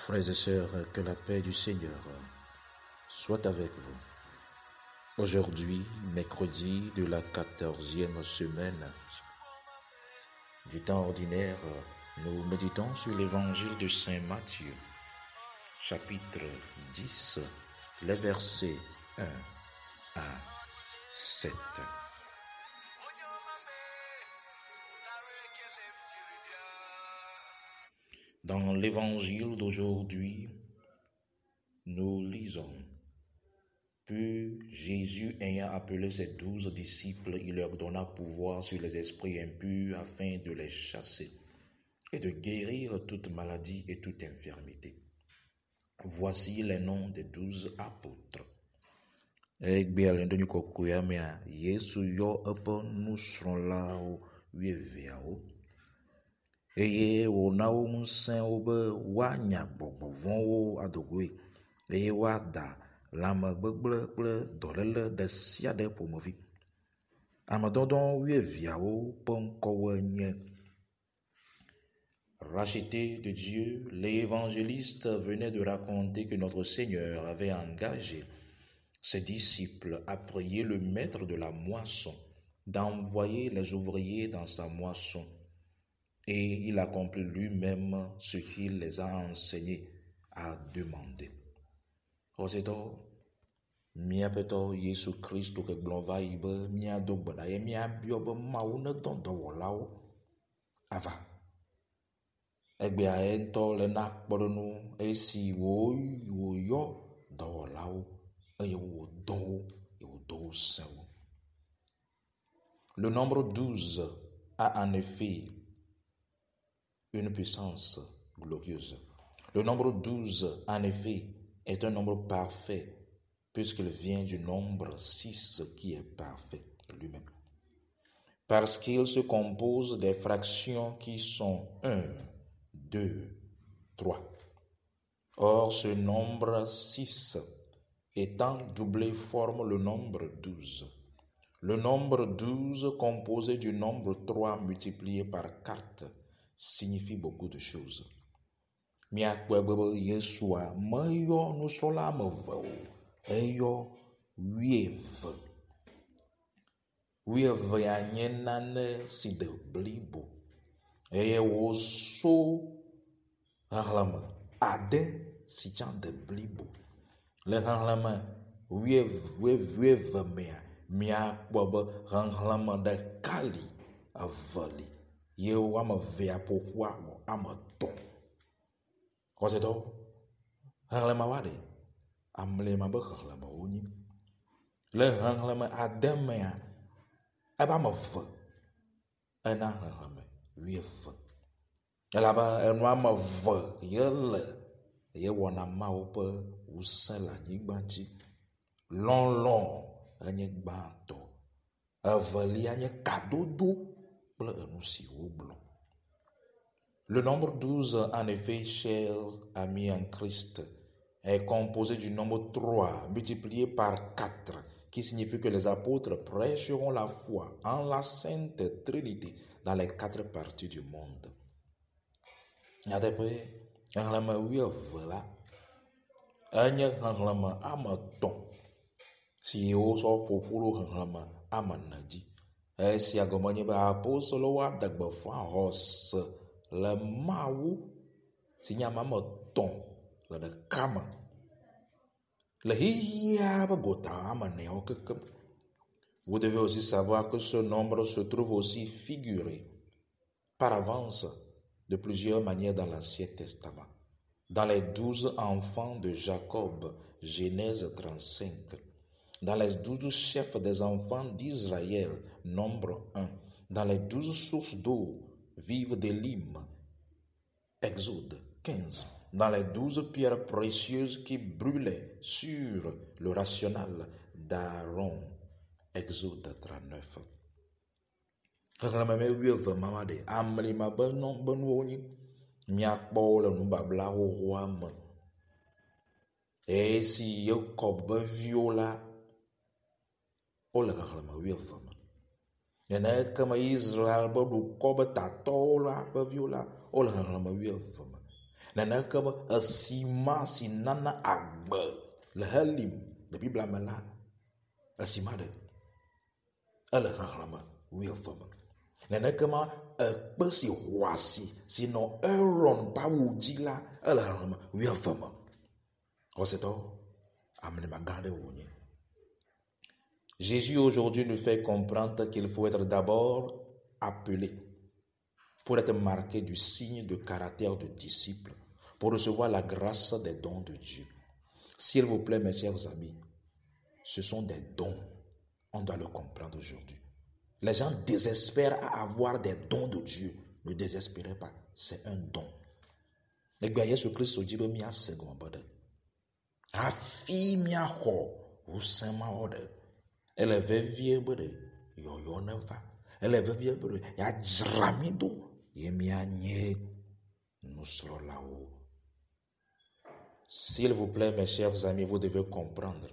Frères et sœurs, que la paix du Seigneur soit avec vous. Aujourd'hui, mercredi de la 14e semaine du temps ordinaire, nous méditons sur l'évangile de Saint Matthieu, chapitre 10, les versets 1 à 7. Dans l'évangile d'aujourd'hui, nous lisons: Puis Jésus, ayant appelé ses 12 disciples, il leur donna pouvoir sur les esprits impurs afin de les chasser et de guérir toute maladie et toute infirmité. Voici les noms des 12 apôtres. Eye wòna wo ŋusẽ wo be woanya gbɔgbɔ vɔ̃wo adogoe eye woada lãmegbegblẽ kple dɔléle ɖe sia ɖe ƒomevi. Ame dɔdɔ 12 ƒe ŋkɔwoe nye: Racheté de Dieu, l'évangéliste venait de raconter que notre Seigneur avait engagé ses disciples à prier le maître de la moisson d'envoyer les ouvriers dans sa moisson. Et il accomplit lui-même ce qu'il les a enseignés à demander. Oseto, miapeto Yesu Christo ke glova ibe miado gbeda ye miabio be mawu ne dɔdɔwɔlawo ava. Egbea ento le na kpɔɖenu esi wòyɔ dɔwɔlawo eye wòdɔ wo sẽwo. Le nombre 12 a en effet une puissance glorieuse. Le nombre 12, en effet, est un nombre parfait, puisqu'il vient du nombre 6 qui est parfait lui-même. Parce qu'il se compose des fractions qui sont 1, 2, 3. Or, ce nombre 6 étant doublé forme le nombre 12. Le nombre 12 composé du nombre 3 multiplié par 4 signifie beaucoup de choses. Miakpɔe be Yesua meyɔ nusrɔ̃la ame eve o, eyɔ 12. 12 ya nye nane si de blibo eye wòso xexlẽme ade si tsã de blibo. Le xexlẽme 12 mea, miakpɔ be xexlẽme ɖeka li, eve li. Ye woame evea ƒoƒua wɔ ame 3. Xɔsetɔ, xexlẽme wa ɖe amlema be xexlẽme wonyi. Le xexlẽme ade mea, ebe ame 2 ena xexlẽme 12. Elabe enu ame 2 ye wɔna Mawu ƒe ŋusẽ le anyigba dzi. Lɔlɔ̃ enye gbãtɔ, evelia nye kadodo. Le nombre 12, en effet, chers amis en Christ, est composé du nombre 3 multiplié par 4, qui signifie que les apôtres prêcheront la foi en la Sainte Trinité dans les 4 parties du monde. Esia gɔme nye be apostolowo ade gbeƒã xɔse le Mawu si nye ame 3 le ɖeka me le xixia be gota ame 4 kekem. Vous devez aussi savoir que ce nombre se trouve aussi figuré par avance de plusieurs manières dans l'Ancien Testament. Dans les 12 enfants de Jacob, Genèse 35. Dans les 12 chefs des enfants d'Israël, nombre 1. Dans les 12 sources d'eau vives d'Élim, Exode 15. Dans les 12 pierres précieuses qui brûlaient sur le rational d'Aaron, Exode 39. Xexlẽme 12 mawa ɖe amlima be nuwo nyi miakpɔ le nubabla xoxoa me. Esi Yakob be viwo la wole xexlẽme 12 me. Ene ekeme Israel be dukɔ be tatɔwo la be viwo la wole xexlẽme 12 me. Nana comme un ciment si nana agbe le helim de Bible amela un ciment de elle rame oui femme. Nana comme un peu si roisi sinon un ron pas ou dit là elle rame oui femme. Oh c'est tout. Amenez ma garde au nez. Jésus aujourd'hui nous fait comprendre qu'il faut être d'abord appelé pour être marqué du signe de caractère de disciple, pour recevoir la grâce des dons de Dieu. S'il vous plaît, mes chers amis, ce sont des dons. On doit le comprendre aujourd'hui. Les gens désespèrent à avoir des dons de Dieu. Ne désespérez pas, c'est un don. Les gars, Jésus-Christ dit que mia second bode. Afi mia ho, ou sema ode. Elle veut vie bode, yo ne va. Elle veut vie bode, ya jramido. Nous serons là-haut. S'il vous plaît, mes chers amis, vous devez comprendre.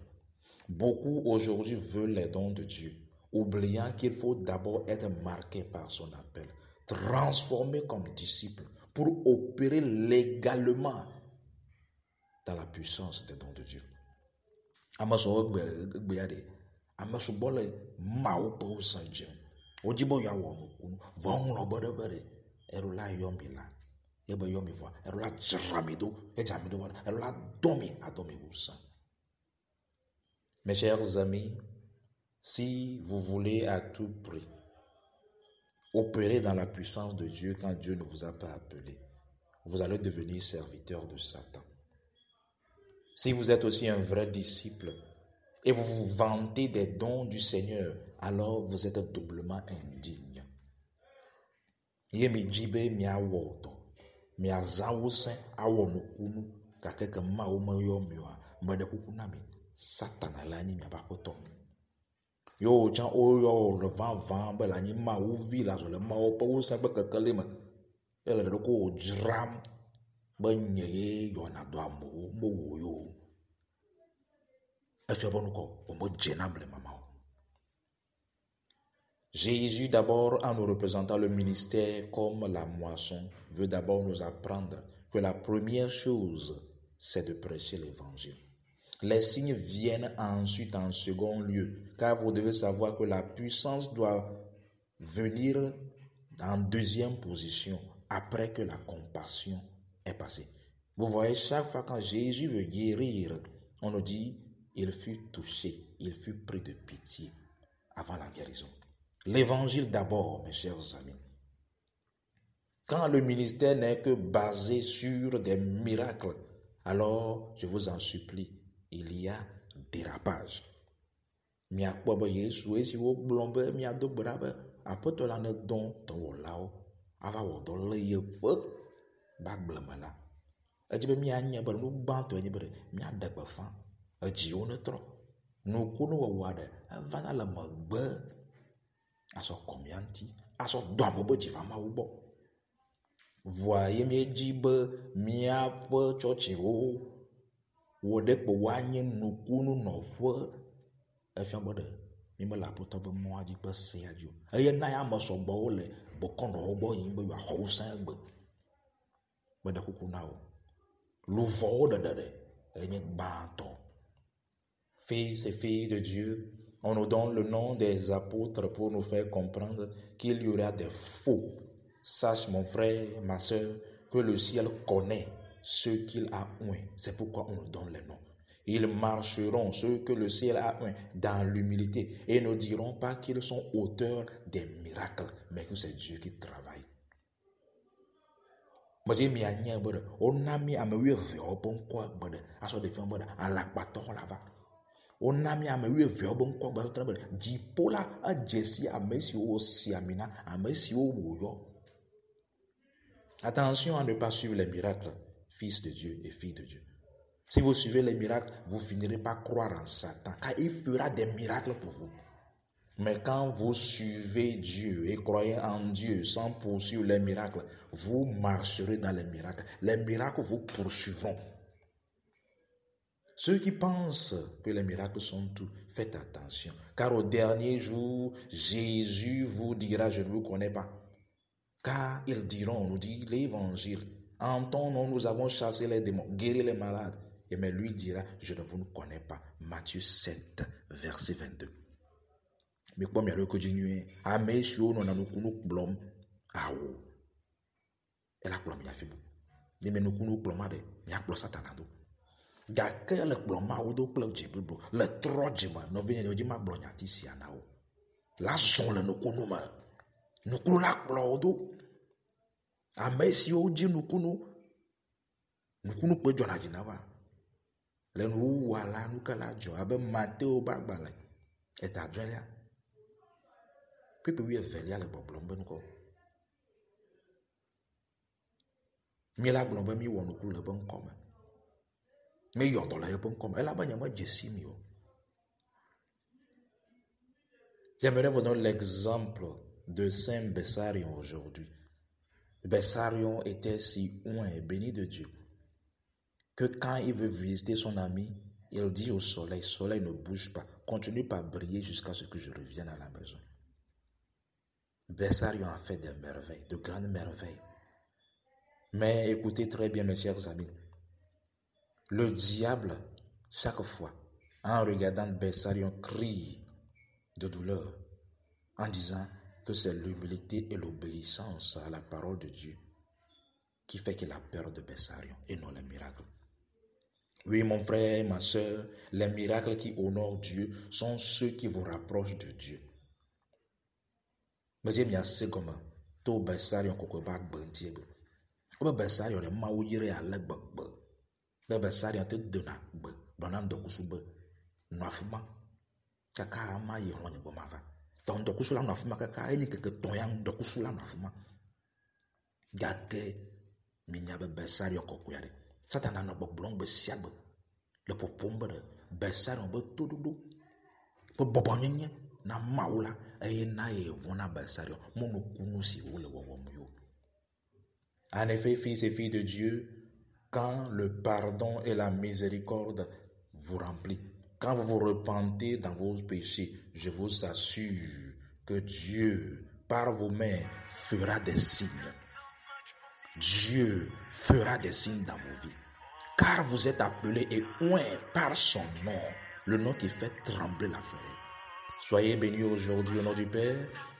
Beaucoup aujourd'hui veulent les dons de Dieu, oubliant qu'il faut d'abord être marqué par son appel, transformé comme disciple pour opérer légalement dans la puissance des dons de Dieu. Erola yombila, yeba yomi voa, erola jamido, erola domi usa. Mes chers amis, si vous voulez à tout prix opérer dans la puissance de Dieu quand Dieu ne vous a pas appelé, vous allez devenir serviteur de Satan. Si vous êtes aussi un vrai disciple et vous vous vantez des dons du Seigneur, alors vous êtes doublement indigne. Yemi jibe mia woto mia zawusen awonukunu kakeke ma o mayo miwa mbede kukuna mi satana la ni mia bakoto yo chan o yo le van ba la ni ma u vi la so le ma o pa u sa ba kakale ma ele de ko jram ba nye yo na do amo mo wo yo e fi bonu ko o mo jenable mama. Jésus, d'abord, en nous représentant le ministère comme la moisson, veut d'abord nous apprendre que la première chose, c'est de prêcher l'évangile. Les signes viennent ensuite en second lieu, car vous devez savoir que la puissance doit venir en deuxième position, après que la compassion est passée. Vous voyez, chaque fois quand Jésus veut guérir, on nous dit, il fut touché, il fut pris de pitié avant la guérison. L'évangile d'abord, mes chers amis. Quand le ministère n'est que basé sur des miracles, alors, je vous en supplie, il y a dérapage. Mia kpobe Yesu esi wo blombe mia do brabe apoto la ne don to wolao ava wo do le ye pe ba gblemela. Ejibe mia nya be no gban to ejibe mia de gbe fa. Eji wo ne tro. No ku no wa de ava na le megbe. Aso komianti, aso domo bo jiva ma ubo. Voyez mes jibe mia pe chochi wo de po wanye nukunu no fo e fian bode mi me la poto be mo aji pe se ajo. Eye na ya mo so gbo le bo kon no gbo yin be yo ho san gbe. Be da kuku na o. Lu vo de enye gba to. Fils et filles de Dieu, on nous donne le nom des apôtres pour nous faire comprendre qu'il y aura des faux. Sache mon frère, ma soeur, que le ciel connaît ceux qu'il a oint. C'est pourquoi on nous donne les noms. Ils marcheront, ceux que le ciel a oint, dans l'humilité et ne diront pas qu'ils sont auteurs des miracles, mais que c'est Dieu qui travaille. On a mis à me bon quoi, à son défense, à la bâton là-bas. On a mis à me bon quoi, Jipola a Jessie à Messio Siamina, à Messio Woyo. Attention à ne pas suivre les miracles, fils de Dieu et filles de Dieu. Si vous suivez les miracles, vous finirez par croire en Satan, car il fera des miracles pour vous. Mais quand vous suivez Dieu et croyez en Dieu sans poursuivre les miracles, vous marcherez dans les miracles. Les miracles vous poursuivront. Ceux qui pensent que les miracles sont tout, faites attention. Car au dernier jour, Jésus vous dira, je ne vous connais pas. Car ils diront, on nous dit l'évangile, En ton nom, nous avons chassé les démons, guéri les malades. Et mais lui dira, je ne vous connais pas. Matthieu 7, verset 22. Mais comme il y a le codinue, à mes chiots, nous avons nous blom, ah ou. Et la blom, il a fait beau. Mais nous nous blomade, il y a blom satanado. Gake le bloma ou do blom jibril, le trojima, nous venons de ma blognati si anao. La son le nous connaissons. Nous connaissons la blom. À mes chiots, nous connaissons peu de gens. Le nous voilà nous que la joie abe Matthéo bagbala et adrelia puis oui velia le boblombe nous ko mi la blombe mi wonu ku le bon comme mais yo do la yo bon comme elle a banya moi jesimi yo. J'aimerais vous donner l'exemple de Saint Bessarion aujourd'hui. Bessarion était si oint et béni de Dieu que quand il veut visiter son ami, il dit au soleil, soleil ne bouge pas, continue par briller jusqu'à ce que je revienne à la maison. Bessarion a fait des merveilles, de grandes merveilles. Mais écoutez très bien mes chers amis, le diable, chaque fois, en regardant Bessarion, crie de douleur en disant que c'est l'humilité et l'obéissance à la parole de Dieu qui fait qu'il a peur de Bessarion et non les miracles. Oui, mon frère, ma soeur, les miracles qui honorent Dieu sont ceux qui vous rapprochent de Dieu. Mais j'ai mis assez comme tout Bessarion qu'on peut pas bantir. Comme Bessarion, les maouillés à l'aide, le Bessarion te donne, banane de Koussoube, Nafuma, Kaka ama yéron bomava. Ton de Koussula Nafuma, Kaka, et ni que ton yang de Koussula Nafuma. Gake, Minyabe Bessarion Kokoyade. Satana na boblong be siabe le popombe de Bessarion be tododo be bobonyenye na maula e na e vona Bessarion mon kunu si o le wowomuyo. En effet, fils et filles de Dieu, quand le pardon et la miséricorde vous remplissent, quand vous vous repentez dans vos péchés, je vous assure que Dieu, par vos mains, fera des signes. Dieu fera des signes dans vos vies. Car vous êtes appelés et oints par son nom, le nom qui fait trembler la forêt. Soyez bénis aujourd'hui au nom du Père,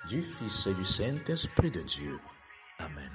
du Fils et du Saint-Esprit de Dieu. Amen.